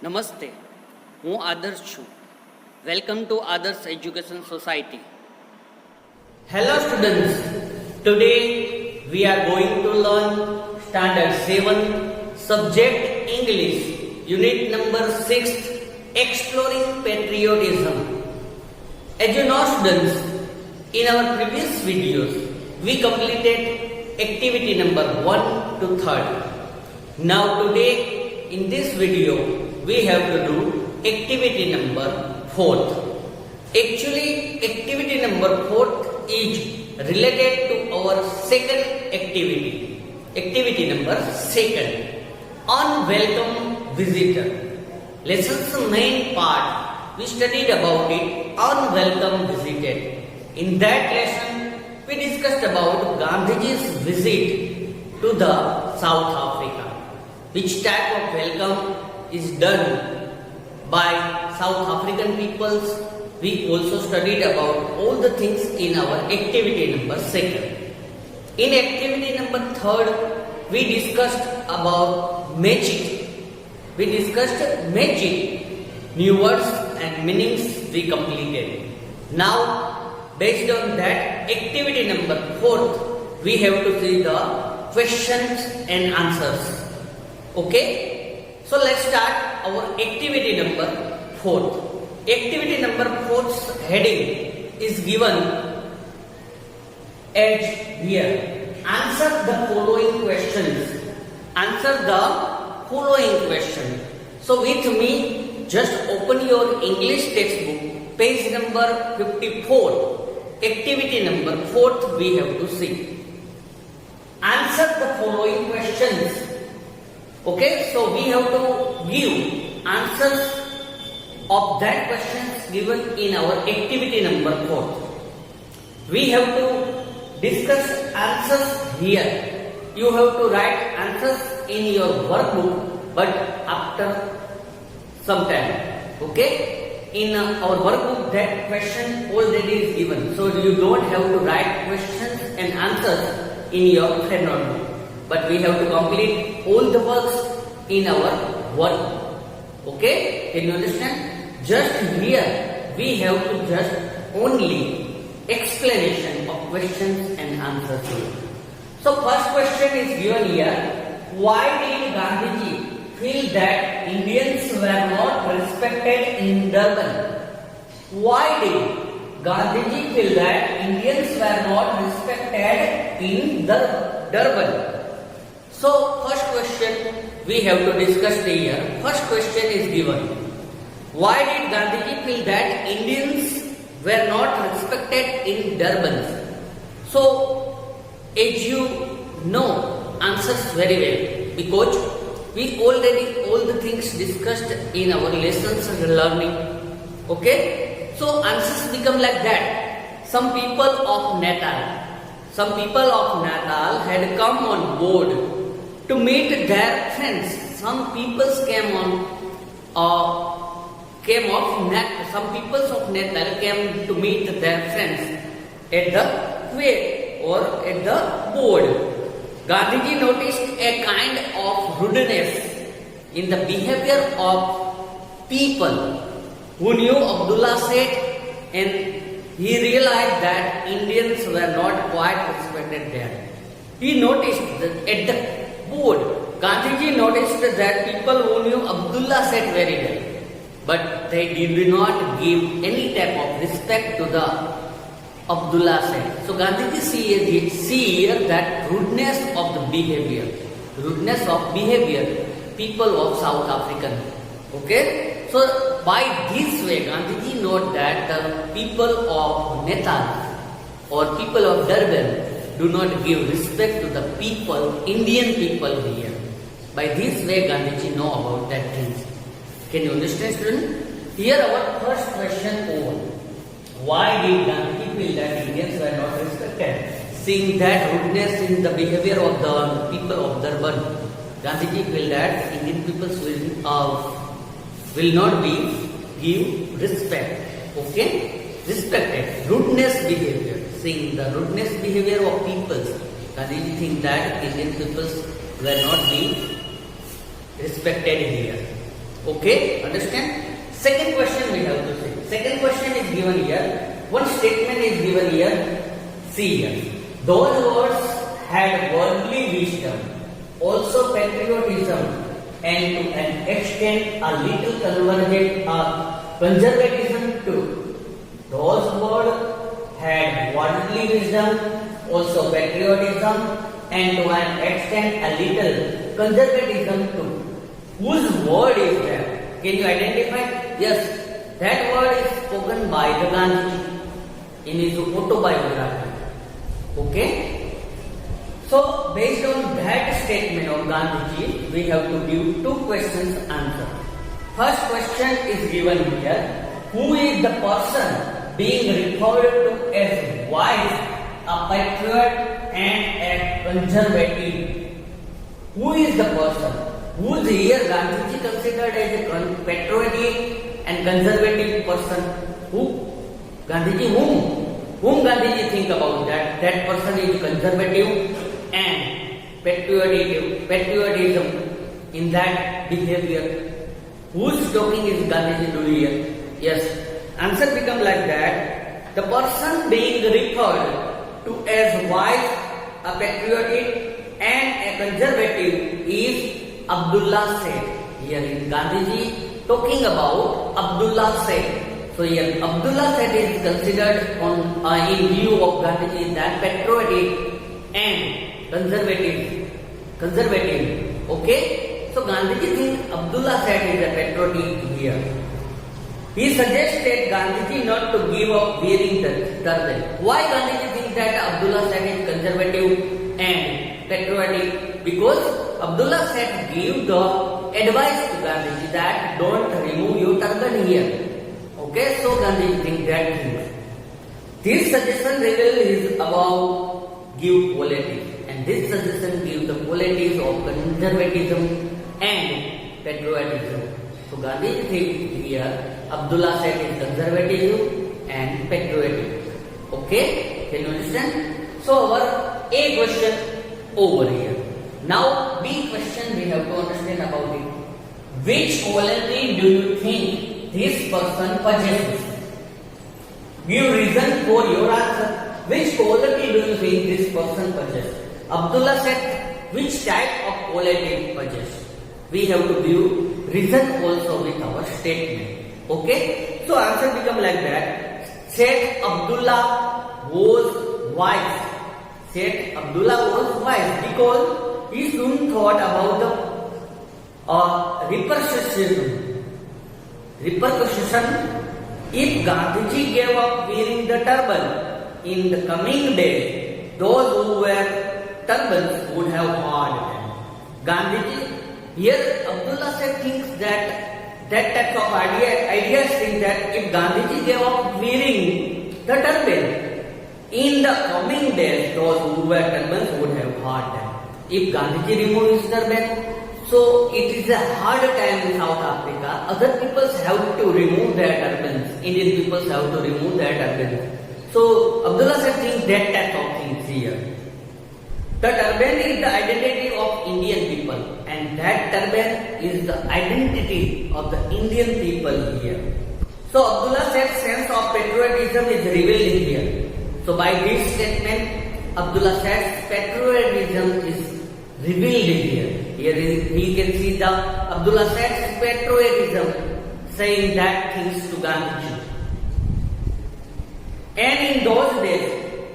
નમસ્તે, હું આદર્શ છું. વેલકમ ટુ આદર્શ education society. Hello students, today we are going to learn standard 7 subject English unit number 6 exploring patriotism. As you know students, in our previous videos we completed activity number 1 to 3rd. Now today in this video we have to do activity number 4th. Actually activity number 4th is related to our second activity. Activity number 2nd, unwelcome visitor. Lesson's main part we studied about it, unwelcome visitor. In that lesson we discussed about Gandhiji's visit to the South Africa. Which type of welcome is done by South African peoples. We also studied about all the things in our activity number 2nd. In activity number 3rd, we discussed about magic. We discussed magic, new words and meanings we completed. Now, based on that activity number 4th, we have to see the questions and answers. Okay? So let's start our activity number 4th. Activity number 4th's heading is given as here. Answer the following questions. Answer the following question. So with me, just open your English textbook, page number 54. Activity number 4th we have to see. Answer the following questions. Okay, so we have to give answers of that questions given in our activity number 4th. We have to discuss answers here. You have to write answers in your workbook, but after some time. Okay, in our workbook that question already is given, so you don't have to write questions and answers in your notebook. But we have to complete all the works in our work. Okay? Can you understand? Just here we have to just only explanation of questions and answers here. So first question is given here. Why did Gandhiji feel that Indians were not respected in Durban? Why did Gandhiji feel that Indians were not respected in Durban? So first question we have to discuss here. First question is given. Why did Gandhiji feel that Indians were not respected in Durban? So as you know answers very well, because we already all the things discussed in our lessons and learning. Okay? So answers become like that. Some people of Natal had come on board to meet their friends. Some peoples some peoples of Natal came to meet their friends at the quay or at the board. Gandhiji noticed a kind of rudeness in the behavior of people who knew Abdullah Seth, and he realized that Indians were not quite respected there. He noticed that at the board, Gandhiji noticed that people who knew Abdullah Seth very well, but they did not give any type of respect to the Abdullah Seth. So Gandhiji see here that rudeness of behavior, people of South African. Okay, so by this way Gandhiji note that the people of Natal or people of Durban do not give respect to the people, Indian people here. By this way Gandhiji know about that things. Can you understand, student? Here our first question over. Why did Gandhiji feel that Indians were not respected? Seeing that rudeness in the behavior of the people of Durban, Gandhiji feel that Indian people will not be give respect. Okay? Respected. Rudeness behavior. Seeing the rudeness behavior of peoples, Gandhiji think that Indian peoples were not being respected here. Okay, understand? Second question we have to say. Second question is given here. One statement is given here. See here. Those words had worldly wisdom, also patriotism, and to an extent a little conservatism too. Those words had worldly wisdom, also patriotism, and to an extent a little conservatism too. Whose word is that? Can you identify? Yes, that word is spoken by the Gandhi in his autobiography. Okay? So, based on that statement of Gandhiji, we have to give two questions answer. First question is given here. Who is the person being referred to as wise, a patriot and a conservative? Who is the person? Who is here Gandhiji considered as a patriotic and conservative person? Who? Gandhiji whom? Whom Gandhiji think about that? That person is conservative and patriotism in that behavior. Whose talking is Gandhiji do here? Yes. Answer become like that. The person being referred to as wise, a patriotic and a conservative is Abdullah Seth. Here in Gandhiji talking about Abdullah Seth. So here Abdullah Seth is considered in view of Gandhiji that patriotic and conservative. Okay? So Gandhiji thinks Abdullah Seth is a patriotic here. He suggested Gandhiji not to give up wearing the turban. Why Gandhiji thinks that Abdullah Seth is conservative and patriotic? Because Abdullah Seth gave the advice to Gandhiji that don't remove your turban here. Okay, so Gandhiji thinks that thing. This suggestion reveals his about give qualities, and this suggestion gives the qualities of conservatism and patriotism. So Gandhiji thinks here Abdullah Seth is conservative and patriotic. Okay, can you understand? So our A question over here. Now B question we have to understand about it. Which quality do you think this person possesses? Give reason for your answer. Which quality do you think this person possesses? Abdullah Seth, which type of quality possesses? We have to give reason also with our statement. Okay? So answer become like that. Seth Abdullah was wise. Seth Abdullah was wise because he soon thought about the repercussion. If Gandhiji gave up wearing the turban in the coming days, those who wear turbans would have hard time. Gandhiji, here Abdullah Seth thinks that type of ideas think that if Gandhiji gave up wearing the turban, in the coming days, those who wear turbans would have hard time. If Gandhiji removed his turban, so it is a hard time in South Africa. Other people have to remove their turbans. Indian people have to remove their turbans. So Abdullah Seth thinks that type of things here. The turban is the identity of Indian people, and that turban is the identity of the Indian people here. So Abdullah Seth's sense of patriotism is revealed in here. So by this statement, Abdullah Seth's patriotism is revealed in here. Here we can see the Abdullah Seth's patriotism saying that things to Gandhiji. And in those days,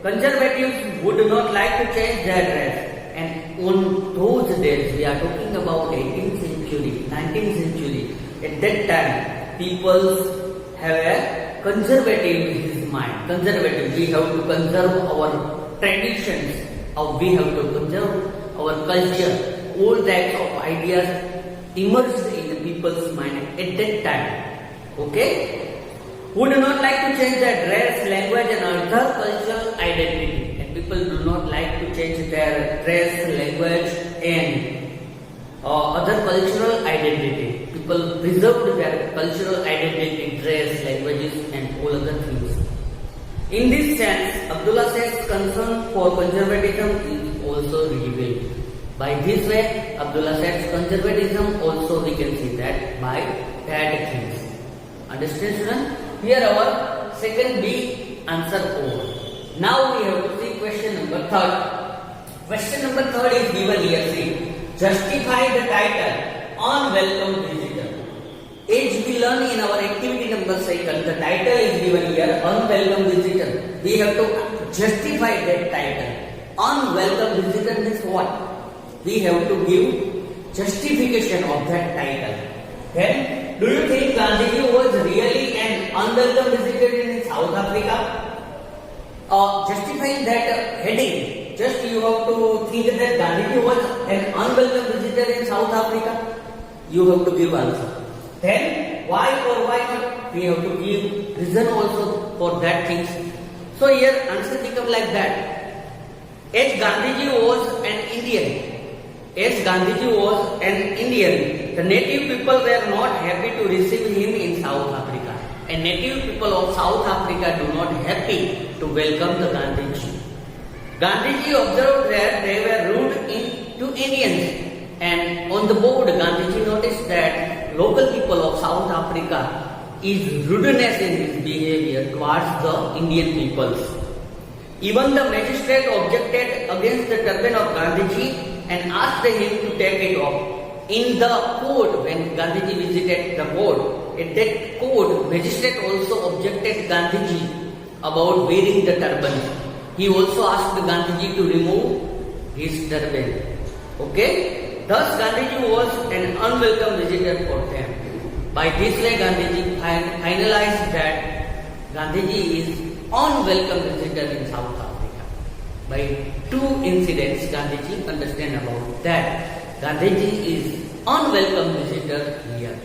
conservatives would not like to change their dress. And on those days, we are talking about 18th century, 19th century. At that time, people have a conservative in his mind. Conservative, we have to conserve our traditions, or we have to conserve our culture. All types of ideas emerged in the people's mind at that time. Okay? Who do not like to change their dress, language and other cultural identity. And people do not like to change their dress, language and other cultural identity. People preserved their cultural identity, dress, languages and all other things. In this sense, Abdullah Seth's concern for conservatism is also revealed. By this way, Abdullah Seth's conservatism also we can see that by that things. Understand, student? Here our second B answer over. Now we have to see question number third. Question number third is given here. See, justify the title unwelcome visitor. As we learn in our activity number cycle, the title is given here unwelcome visitor. We have to justify that title. Unwelcome visitor means what? We have to give justification of that title. Then, do you think Gandhiji was really an unwelcome visitor in South Africa? Justifying that heading, just you have to think that Gandhiji was an unwelcome visitor in South Africa. You have to give answer. Then, why or why not? We have to give reason also for that things. So here answer become like that. As Gandhiji was an Indian, the native people were not happy to receive him in South Africa. And native people of South Africa do not happy to welcome the Gandhiji. Gandhiji observed that they were rude to Indians. And on the board, Gandhiji noticed that local people of South Africa is rudeness in his behavior towards the Indian peoples. Even the magistrate objected against the turban of Gandhiji and asked him to take it off. In the court, when Gandhiji visited the court, at that court, magistrate also objected Gandhiji about wearing the turban. He also asked Gandhiji to remove his turban. Okay? Thus, Gandhiji was an unwelcome visitor for them. By this way, Gandhiji finalized that Gandhiji is unwelcome visitor in South Africa. By two incidents, Gandhiji understand about that. Gandhiji is unwelcome visitor here.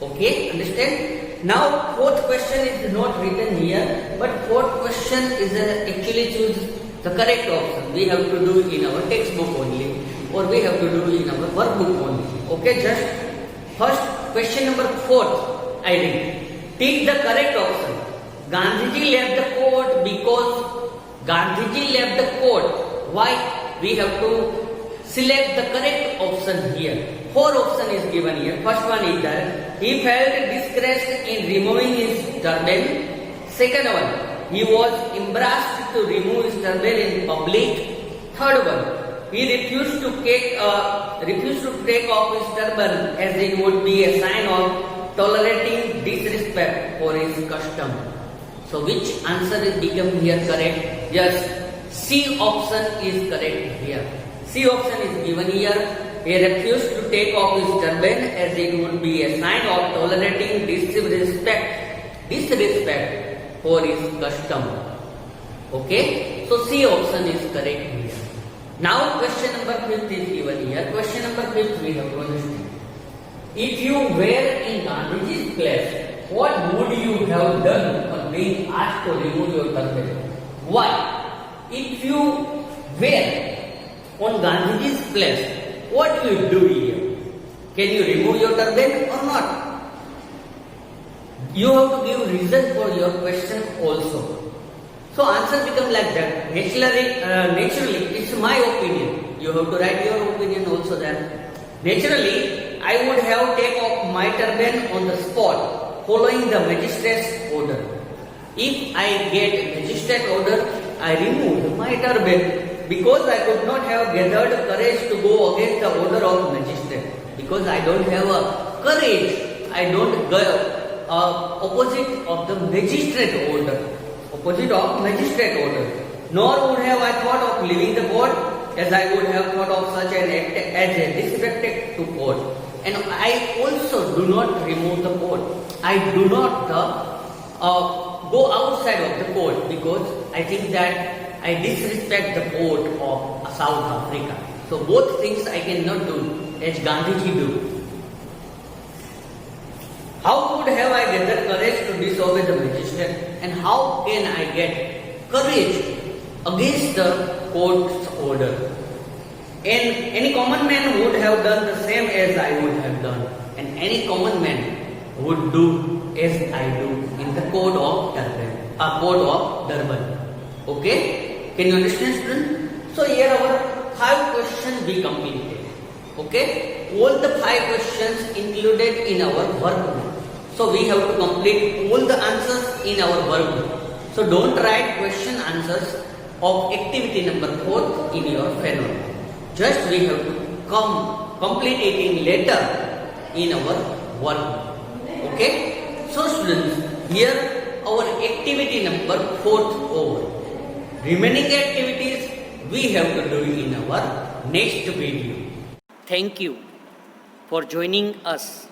Okay, understand? Now, fourth question is not written here, but fourth question is actually choose the correct option. We have to do in our textbook only, or we have to do in our workbook only. Okay, just first question number 4, I read. Take the correct option. Gandhiji left the court because Gandhiji left the court. Why? We have to select the correct option here. 4 option is given here. First one is that he felt disgraced in removing his turban. Second one, he was embarrassed to remove his turban in public. Third one, he refused to take off his turban as it would be a sign of tolerating disrespect for his custom. So which answer is become here correct? Yes, C option is correct here. C option is given here. He refused to take off his turban as it would be a sign of tolerating disrespect for his custom. Okay, so C option is correct here. Now question number 5 is given here. Question number 5 we have to understand. If you were in Gandhiji's place, what would you have done on being asked to remove your turban? Why? If you were on Gandhiji's place, what do you do here? Can you remove your turban or not? You have to give reason for your question also. So answer becomes like that. Naturally, it's my opinion. You have to write your opinion also there. Naturally, I would have taken off my turban on the spot, following the magistrate's order. If I get magistrate order, I remove my turban because I could not have gathered courage to go against the order of magistrate. Because I don't have a courage, I don't go opposite of the magistrate order. Opposite of magistrate order. Nor would have I thought of leaving the court, as I would have thought of such an act as a disrespect to court. And I also do not remove the court. I do not go outside of the court because I think that I disrespect the court of South Africa. So both things I cannot do as Gandhiji do. How could have I gathered courage to disobey the magistrate, and how can I get courage against the court's order? And any common man would have done the same as I would have done, and any common man would do as I do in the court of Durban. Okay? Can you understand, student? So here our 5 questions be completed. Okay? all the 5 questions included in our workbook. So we have to complete all the answers in our workbook. So don't write question answers of activity number 4 in your Fair. Just we have to complete it in later in our workbook. Okay? So students, here our activity number 4 over. Remaining activities we have to do in our next video. Thank you for joining us.